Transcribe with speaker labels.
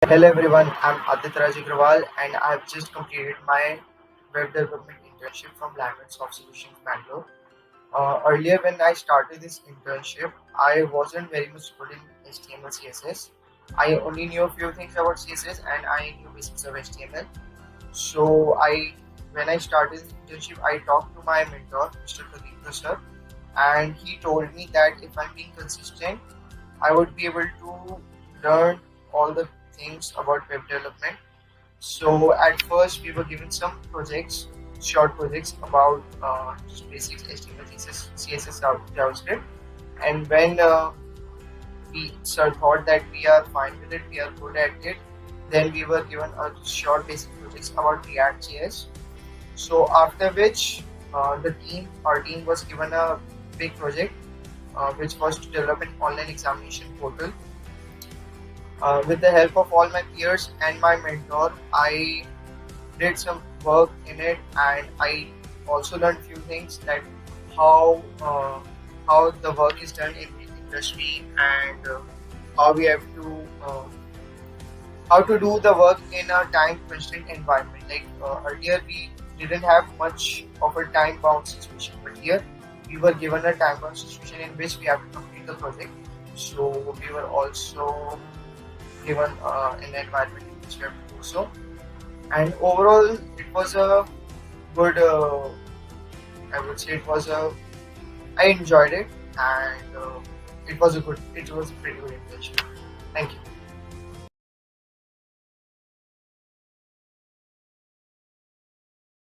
Speaker 1: Hello everyone, I'm Aditya Raj Agarwal and I've just completed my web development internship from Language Soft Solutions Bangalore. Earlier when I started this internship, I wasn't very much good in HTML CSS. I only knew a few things about CSS and I knew basics of HTML. So when I started this internship, I talked to my mentor, Mr. Pradeep sir, and he told me that if I'm being consistent, I would be able to learn all the things about web development. So at first we were given some projects, short projects about just basics HTML, CSS, JavaScript. And when we sir thought that we are fine with it, we are good at it, then we were given a short basic projects about React.js. So after which our team was given a big project, which was to develop an online examination portal. With the help of all my peers and my mentor, I did some work in it, and I also learned few things that how uh, how the work is done in the industry, and how we have to how to do the work in a time constrained environment. Like earlier, we didn't have much of a time bound situation, but here we were given a time bound situation in which we have to complete the project. So we were also given an environment in which we have to do so. And overall, it was a good. I would say it was a. I enjoyed it, and it was a pretty good internship. Thank you.